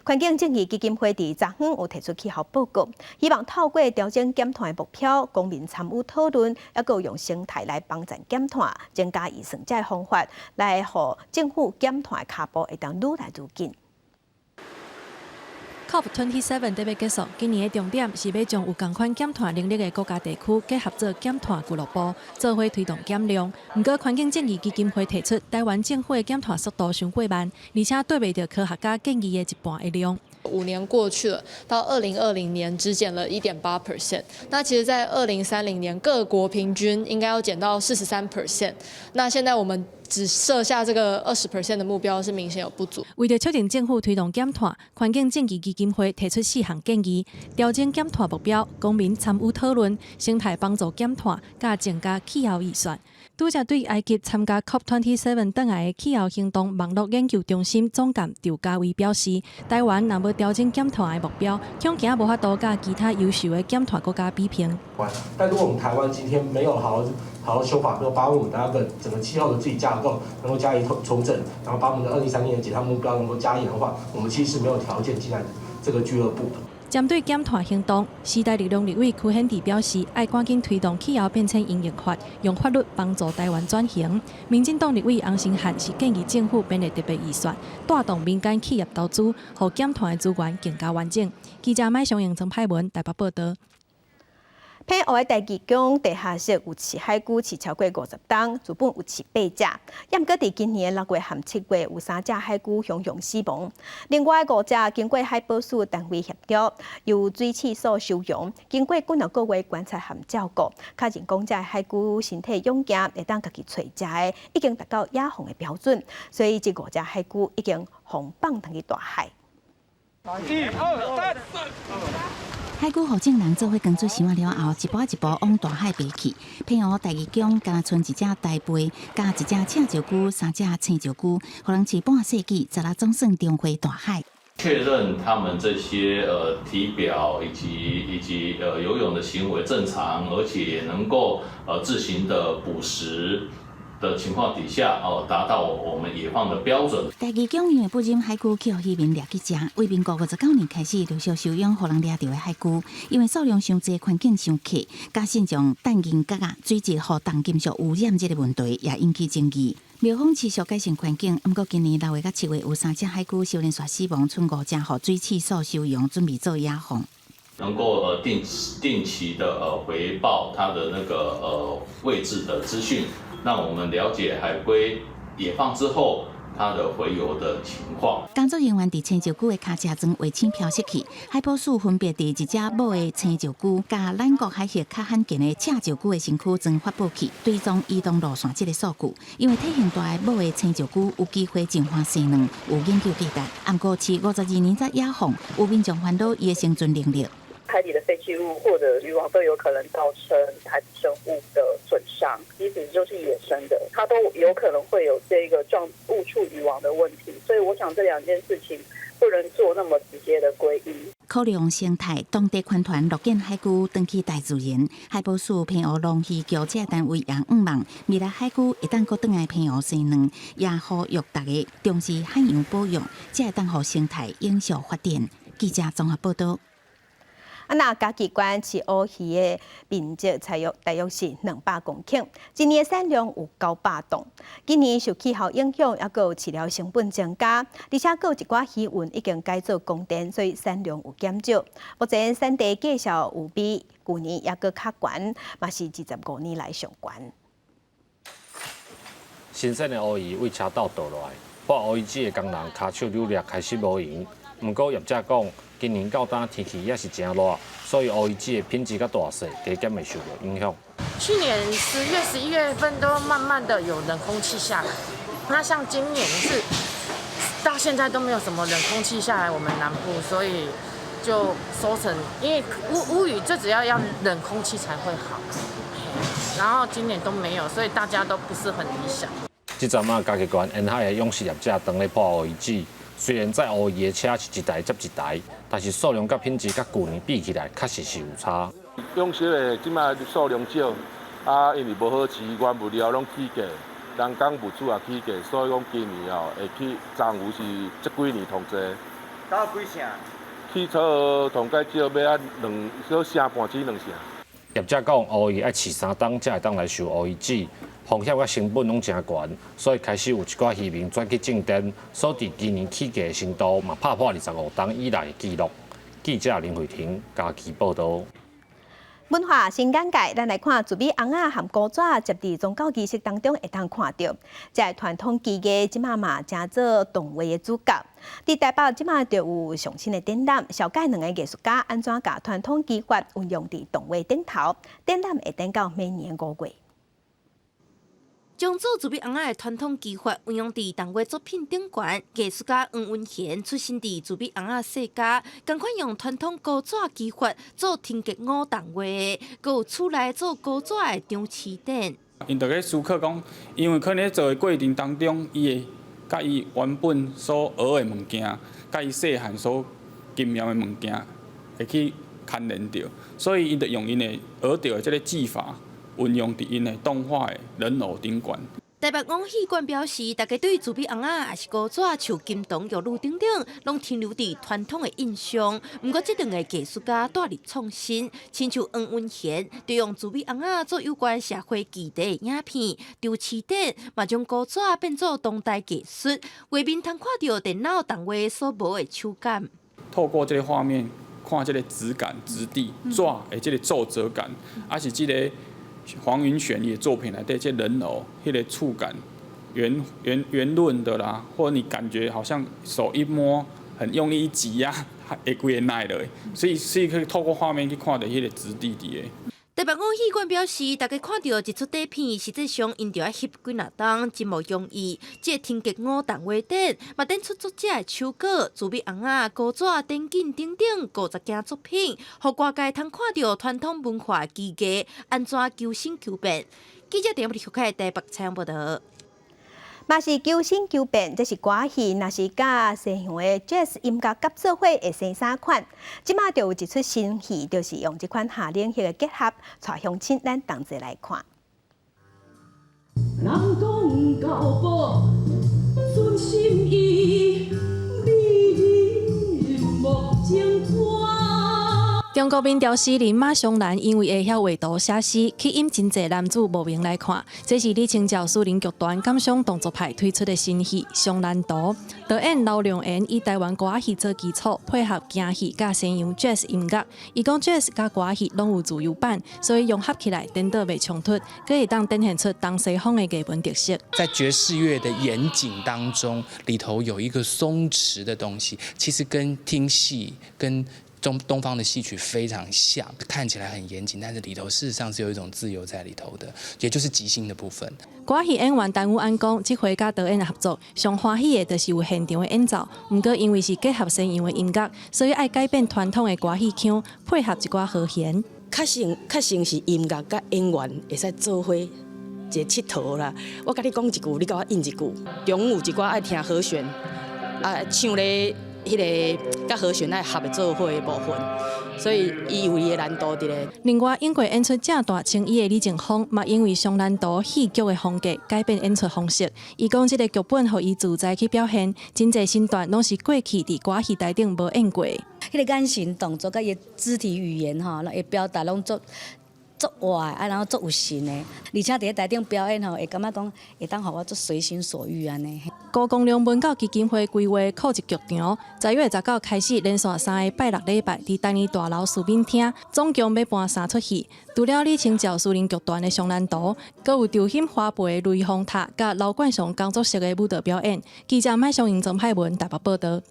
环境正义基金会伫昨昏有提出气候报告，希望透过调整减碳的目标，公民参与讨论，还有用生态来帮助减碳，增加预算这方法，来互政府减碳的脚步会当愈来愈紧。COP27 得要结束，今年的重点是要将有同款减碳能力的国家地区结合做减碳俱乐部，做伙推动减量。不过，环境正义基金会提出，台湾政府的减碳速度太过慢，而且对不到科学家建议的一半的量。5年过去了，到2020年只减了1.8%。那其实，在2030年各国平均应该要减到43%。那现在我们只设下这个20% 的目标，是明显有不足。为了确定政府推动减碳，环境正义基金会提出4项建议：调整减碳目标、公民参与讨论、生态帮助减碳，加增加气候预算。拄则对埃及参加 COP27 倒来的气候行动网络研究中心总监赵家伟表示，台湾若要调整减碳的目标，恐惊无法度甲其他优秀的减碳国家比拼。但如果我们台湾今天没有好好修法，没有把我们的整个气候的自己架构能够加以重整，然后把我们的2030年减碳目标能够加以的话，我们其实是没有条件进来这个俱乐部的。针对减碳行动，时代力量立委柯显智表示，要赶紧推动气候变迁应用法，用法律帮助台湾转型。民进党立委洪成汉是建议政府编列特别预算，带动民间企业投资，让减碳的资源更加完整。记者麦尚英、曾派文台北报道。偏湖的台基宫地下室有饲海龟饲超过50吨，原本有饲8只，也毋过伫今年6月和7月有3只海龟熊死亡。另外5只经过海保署单位协调，由水试所收容，经过几个月观察和照顾，确认讲这海龟身体勇健，会当家己找食的，已经达到野放的标准，所以这5只海龟已经放放去大海。1、2、3。海龟互证人做伙跟做箱了后，一步一步往大海爬去。偏湖台基宫敢剩一只大龟，加一只赤石龟、3只青石龟，互人饲半世纪，再来总算重回大海。确认他们这些体表以及游泳的行为正常，而且也能够自行的捕食的情况底下，达到我们野放的标准。台基宫因为不忍海龟去互渔民掠去食，为民国59年开始陆续收养互人掠到的海龟，因为数量伤济，环境伤客，加现象氮银镉水质和重金属污染这个问题，也引起争议。庙方持续改善环境，不过今年6月到7月有3只海龟小年煞死亡，剩5只互水试所收容，准备做野放。能够定期的回报它的那个位置的资讯，让我们了解海龟野放之后它的回游的情况。工作人员伫青石龟的脚趾装卫星飘射器，海保署分别伫一只母的青石龟，甲咱国海域较罕见的赤石龟的身躯装发布器，追踪移动路线这个数据。因为体型大的母的青石龟有机会进化生卵，有研究价值。不过，饲52年才野放，有民众烦恼伊的生存能力。海底的废弃物或者渔网都有可能造成海底生物的损伤，即使就是野生的，它都有可能会有这个误触渔网的问题。所以我想这2件事情不能做那么直接的归因。考虑用生态，当地群团落见海龟登去大自然。海保署偏湖农渔局这单位也希望未来海龟一旦搁转来偏湖生卵，也呼吁大家重视海洋保育，才会当互生态永续发展。记者综合报道。那嘉义县饲乌鱼的面积大约是200公顷，今年产量有900吨。今年受气候影响，也有饲料成本增加，而且有一寡鱼运已经改做供电，所以产量有减少。目前产地介绍有比去年也较悬，嘛是25年来上悬。新鲜的乌鱼为车道倒落来，捕乌鱼子的工人骹手扭力开始无用。不过业者讲，今年到当天气也是真热，所以乌鱼子的品质甲大小加减会受到影响。去年10月、11月份都慢慢的有冷空气下来，那像今年是到现在都没有什么冷空气下来我们南部，所以就收成，因为乌鱼最主要冷空气才会好，然后今年都没有，所以大家都不是很理想。这阵啊，嘉义县沿海的养殖业者当咧捕乌鱼子。虽然载乌鱼的车是一台接一台，但是数量甲品质甲去年比起来，确实是有差。养殖的即马数量少，啊，因为无好饲，原物料拢起价，人工物资也起价，所以讲今年哦会起涨幅是这几年同齐。到几成？起初同介少要啊小成半至2成。业者讲乌鱼爱饲3档才会当来收乌鱼子，风险甲成本拢真悬，所以开始有一寡渔民转去种田，所伫今年起价的程度嘛拍破25档以内的纪录。记者林慧婷家己报道。文化新眼界，咱来看自比红仔和古纸接伫宗教仪式当中会当看到，这传统技艺即马嘛正做动画的主角。伫台北即马就有上新的展览，小解2个艺术家安怎把传统技法运用伫动画顶头。展览会等到明年5月。将做自比红仔的传统技法运用伫动画作品顶悬，艺术家黄文贤出身伫自比红仔世家，同款用传统古纸技法做天格舞动画，佮有厝内做古纸的张翅展。因就咧思考讲，因为可能咧做的过程当中，伊会甲伊原本所学的物件，甲伊细汉所经验的物件，会去牵连着，所以伊就用因的学到的这个技法。运用伫因的动画的人偶顶悬。台北王戏馆表示，大家对自比红仔也是古纸、像金铜、玉露等等，拢停留伫传统的印象。不过，这2个艺术家带入创新，亲像黄文贤，就用自比红仔做有关社会议题的影片，丢市展，嘛将古纸变做当代艺术，画面通看到电脑动画所无的手感。透过这个画面，看这个质感、质地、纸的这个皱褶感，还是这个。黄云玄伊的作品内底，这人偶迄个触感圆润的啦，或者你感觉好像手一摸，很用力一挤啊，会规个耐了。所以可以透过画面去看到迄个质地伫的。台北王戏馆表示，大家看到一出底片，实际上因着要翕几若档，真无容易。这天格舞动画展，嘛展出作者的手稿、自比红仔、古纸、电镜等等50件作品，互外界通看到传统文化技艺安怎求新求变。记者电视台台北采访报道。嘛是求新求变，这是歌戏，若是甲西洋的 Jazz 音乐合作伙的生三款。即马就有一出新戏，就是用这款夏令戏的结合，带乡亲咱同齐来看。人讲交报顺心意，美目情花。中国民调诗人马湘兰因为会晓画图写诗，吸引真侪男子慕名来看。这是李清照私人剧团感伤动作派推出的新戏《湘兰图》。导演刘良言以台湾歌戏做基础，配合京戏甲西洋 Jazz 音乐。伊讲 Jazz 甲歌戏拢有自由版，所以融合起来颠倒袂冲突，可以当展现出东西方的艺文特色。在爵士乐的严谨当中，里头有一个松弛的东西，其实跟听戏跟东方的戏曲非常像，看起来很严谨，但是里头事实上是有一种自由在里头的，也就是即兴的部分。歌戏演员陈武安讲，这回甲导演合作，上欢喜的就是有现场的演奏。不过因为是结合西洋的音乐，所以爱改变传统的歌戏腔，配合一寡和弦。确实是音乐甲演员会使做伙一个佚佗啦。我甲你讲一句，你甲我应一句。中有一寡爱听和弦，唱咧。迄个甲和弦爱合的做伙的部分，所以伊有伊的难度伫咧。另外，英国演出正大青衣的李正峰，嘛因为湘兰图戏剧的风格改变演出方式。伊讲，这个剧本互伊自在去表现，真侪身段拢是过去伫歌戏台顶无演过。迄个眼神动作甲伊肢体语言吼，会表达拢足活的，然后足有神的，而且伫台顶表演吼，会感觉讲会当互我足随心所欲安尼。高公量文教基金会规划酷一剧场，10月19开始连续3个拜6礼拜，伫台年大楼视频厅，总共要搬3出戏。除了李清照私人剧团的《湘兰图》，阁有潮兴花培的雷峰塔，甲老冠雄工作室的舞蹈表演。记者麦上营曾派文台北报道。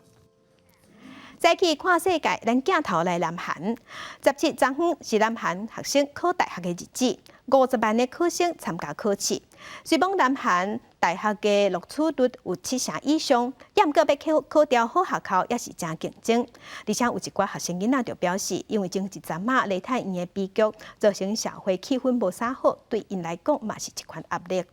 再去看世界，咱镜头来南韩。17昨昏是南韩学生考大学的日子，50万的考生参加考试。虽讲南韩大学的录取率有7成以上，不过要考调好学校也是真竞争。而且有一寡学生囡仔就表示，因为前一阵仔梨泰院的悲剧，造成社会气氛无啥好，对因来讲嘛是一款压力。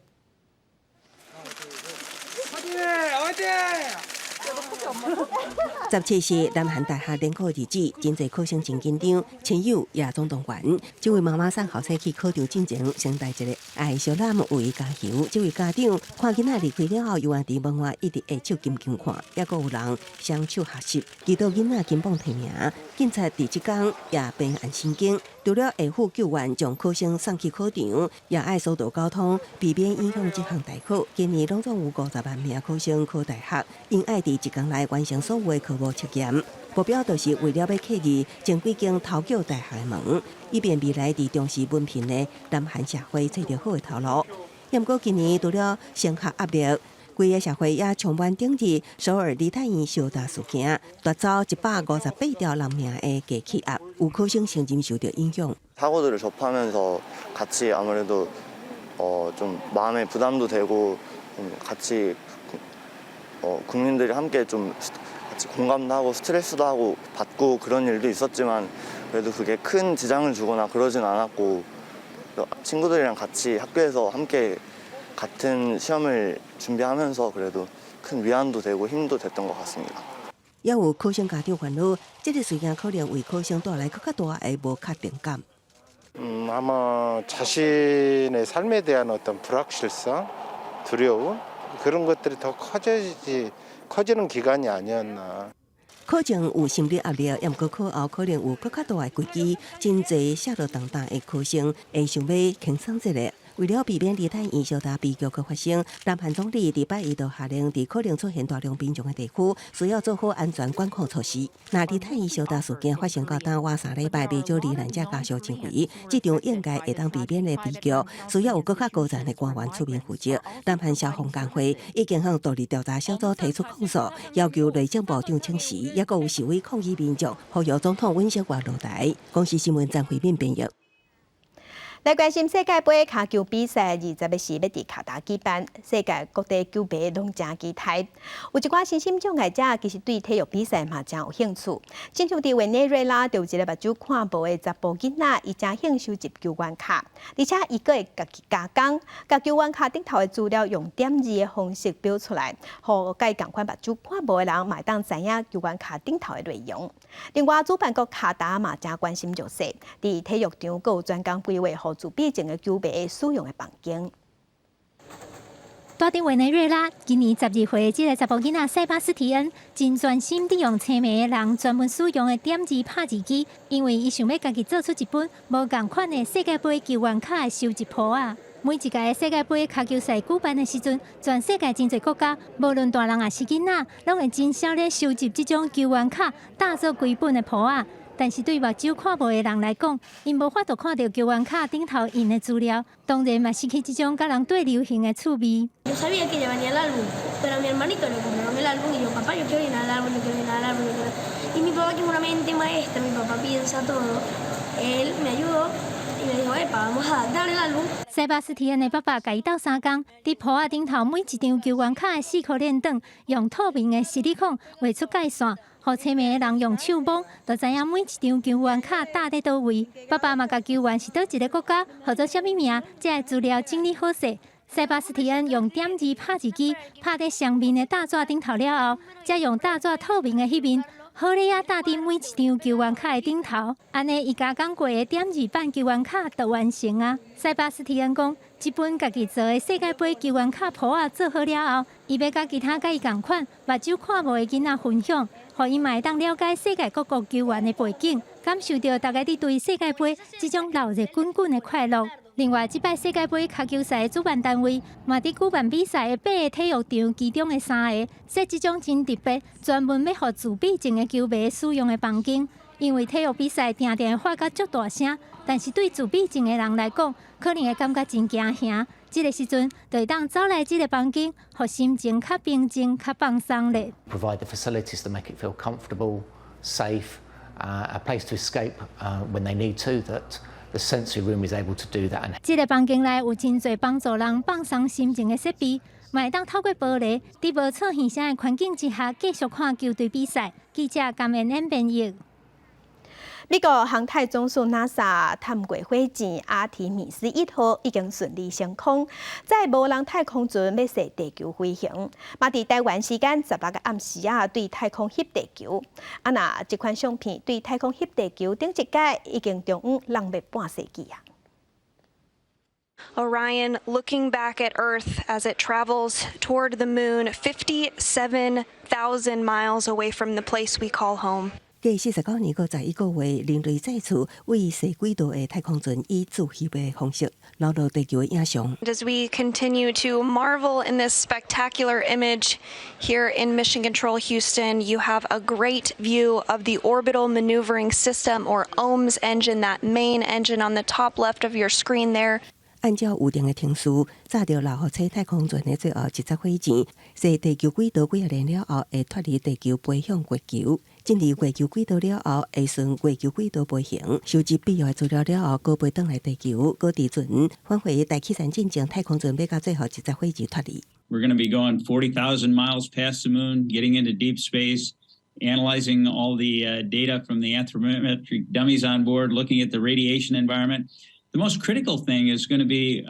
17岁南韩大学联考日子，真侪考生真紧张，亲友也总动员。这位妈妈送后生去考场进前，先带一个爱小男为伊加油。这位家长看囡仔离开了后，又换伫门外一直下手紧紧看，也阁有人双手合十，祈祷囡仔金榜题名。警察伫即天也平安心经，除了下府救援将考生送去考场，也爱疏导交通，避免影响这项大考。今年拢总有50万名考生考大学，因爱伫1天内完成所有的科目测验。目标就是为了要克服前几间偷缴大学的门，以便未来伫重视文凭的南韩社会找到好的头路。不过今年除了升学压力，规个社会也充满顶日首尔梨泰院烧大事件，夺走158条人命的假气压，有考生承认受到影响。 사고들을 접하면서 같이 아무래도 좀 마음의 부담도 되고 같이 국민들이 함께 좀 같이 공감도 하고 스트레스도 하고 받고 그런 일도 있었지만 그래도 그게 큰 지장을 주거나 그러진 않았고 친구들이랑 같이 학교에서 함께 같은 시험을 준비하면서 그래도 큰 위안도 되고 힘도 됐던 것 같습니다. 也有考生家长烦恼，这个事件可能为考生带来更加大的无确定感。 아마 자신의 삶에 대한 어떤 불확실성, 두려움 그런 것들이 더 커지는 기간이 아니었나. 考前有心理压力，也毋过考后可能有更加大的危机，真侪下落当当的考生会想要轻松一下。 为了避免梨泰院烧大悲剧个发生，南韩总理礼拜一就下令，伫可能出现大量民众的地区，需要做好安全管控措施。那梨泰院烧大事件发生到当晚3礼拜，未少罹难者家属真危，这场应该会当避免的悲剧，需要有更加高层的官员出面负责。南韩消防工会已经向独立调查小组提出控诉，要求内政部长请辞，也阁有示威抗议民众呼吁总统尹锡悦落台。公视新闻张惠敏编译。 来关心世界杯卡球比赛，24日要伫卡达举办，世界各地球迷拢真期待。有一寡身心障碍者其实对体育比赛嘛真有兴趣。亲像伫委内瑞拉，就有一个目睭看无的查甫囡仔，伊真兴收集球员卡，而且伊阁会家己加工，甲球员卡顶头的资料用点字的方式标出来，互甲伊共款目睭看无的人嘛当知影球员卡顶头的内容。另外，主办国卡达嘛真关心弱势，伫体育场阁有专工规划互 自闭症的球迷使用的房间。住伫委内瑞拉，今年12岁这个查甫囡仔塞巴斯提恩，真专心地用青梅的人专门使用的点字拍字机，因为伊想要家己做出一本无共款的世界杯球员卡的收集簿啊。每一届的世界杯卡球赛举办的时阵，全世界真侪国家，无论大人也是囡仔，拢会真少咧收集这种球员卡，打做规本的簿啊。 但是对目睭看无的人来讲，因无法度看到球员卡顶头印的资料，当然嘛失去这种甲人对流行的趣味。Yo sabía que llevaría el álbum, pero a mi hermanito le compraron el álbum y yo, papá, yo quiero llenar el álbum, yo quiero llenar el álbum, yo quiero... Y mi papá, que es una mente maestra, mi papá piensa todo, él me ayudó y me dijo, epa, vamos a dar el álbum. 塞巴斯提恩的爸爸甲伊斗3工，伫簿仔顶头每一张球员卡的4颗链长，用透明的矽利康画出界线。 互青梅的人用手摸，就知影每一张球员卡搭伫倒位。爸爸嘛，甲球员是倒一个国家，或者啥物名，才会资料整理好势。塞巴斯提恩用点字拍字机拍伫上面的大纸顶头了后，再用大纸透明的迄面，好咧啊搭伫每一张球员卡的顶头。安尼伊加工过的点字版球员卡就完成啊。塞巴斯提恩讲，这本家己做的世界杯球员卡簿啊做好了后，伊要甲其他甲伊共款目睭看无的囡仔分享。 互伊嘛会当了解世界各国球员的背景，感受到大家伫对世界杯这种热热滚滚的快乐。另外，这摆世界杯卡球赛的主办单位嘛伫举办比赛的8个体育场其中的3个，设这种真特别、专门要互自闭症的球迷使用的房间。因为体育比赛定定发甲足大声，但是对自闭症的人来讲，可能会感觉真惊吓。这个时阵，就会当走来这个房间，互心情较平静、较放松咧。Provide the facilities to make it feel comfortable, safe, a place to escape when they need to. That the sensory room is able to do that. 这个房间内有真侪帮助人放松心情的设备，嘛会当透过玻璃，伫无噪现声的环境之下，继续看球队比赛。记者甘延恩编译。美国航太总署 NASA 探月火箭阿提米斯1號已經順利升空，在無人太空船要踅地球飛行，嘛佇台灣時間16個暗時對太空翕地球。這款相片對太空翕地球頂一屆已經中午人要半世紀啊。Orion looking back at Earth as it travels toward the moon 57,000 miles away from the place we call home. 繼49年個11個月，人類再次為踅軌道的太空船以自翕的方式留到地球的影像。As we continue to marvel in this spectacular image here in Mission Control Houston, you have a great view of the Orbital Maneuvering System, or OMS engine, that main engine on the top left of your screen there. 按照預定的程序，炸掉6號車太空船的最後一隻火箭，踅地球軌道幾啊年了後，會脫離地球飛向月球。進入月球軌道了後，會順月球軌道飛行，收集必要的資料了後，高飛轉來地球，高地準返回大氣層進程，太空船要到最後一隻火箭脫離。We're going to be going 40,000 miles past the moon, getting into deep space, analyzing all the data from the anthropometric dummies on board, looking at the radiation environment. The most critical thing is going to be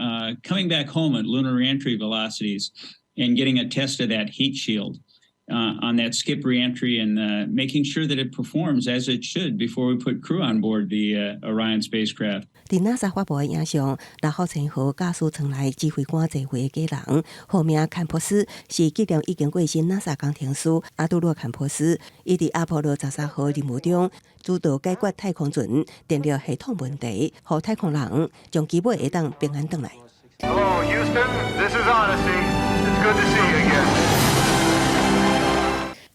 coming back home at lunar reentry velocities and getting a test of that heat shield on that skip reentry and making sure that it performs as it should before we put crew on board the Orion spacecraft. 在 NASA 發布的影像，6號前後駕駛艙內指揮官坐回的家人，號名坎普斯，是紀念已經過身 NASA 工程師阿杜羅坎普斯。伊在阿波羅13號任務中，主導解決太空船電力系統問題，讓太空人將機尾會當平安回來。Hello, Houston. This is Odyssey. It's good to see you again.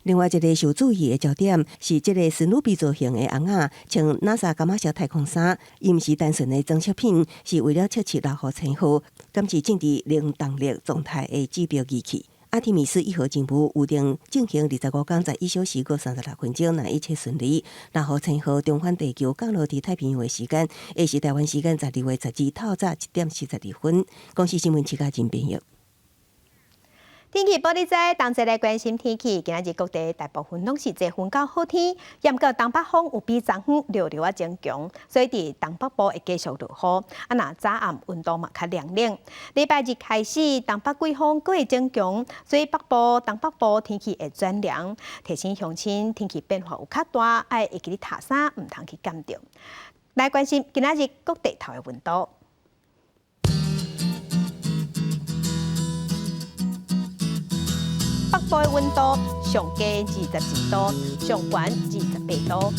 另外一個受注意的焦點是，這個史努比造型的翁仔穿 NASA 感謝太空衫，伊毋是單純的裝飾品，是為了測試6號前後監視正在零動力狀態的指標儀器。阿提米斯1號任務預定進行25天，1小時36分鐘，若一切順利，6號前後重返地球降落在太平洋的時間，會是台灣時間12月12透早1點42分。公視新聞七家真編譯。天氣報道在同齊來關心天氣，今日各地大部分攏是晴風到好天，不過東北風有比昨昏略略增強，所以佇東北部會繼續落雨。若早暗溫度嘛較涼冷。禮拜日開始，東北季風佫會增強，所以東北部天氣會轉涼。提醒鄉親天氣變化有較大，愛會記得曬衫，唔通去感着。來關心今日各地頭嘅溫度。北部的溫度上低22度，上懸28度；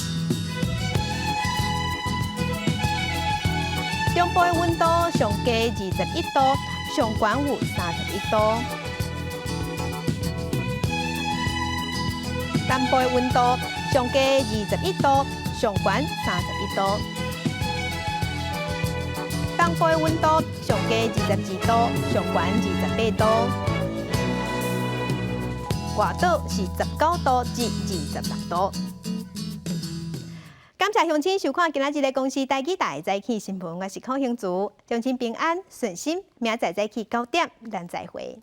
中部的溫度上低21度，上懸有31度；南部的溫度上低21度，上懸31度；東部的溫度上低22度，上懸28度。外島是19度至26度。感謝鄉親收看今仔日的公視台記台早起新聞，我是鄺興竹，鄉親平安順心，明仔早起9點，咱再會。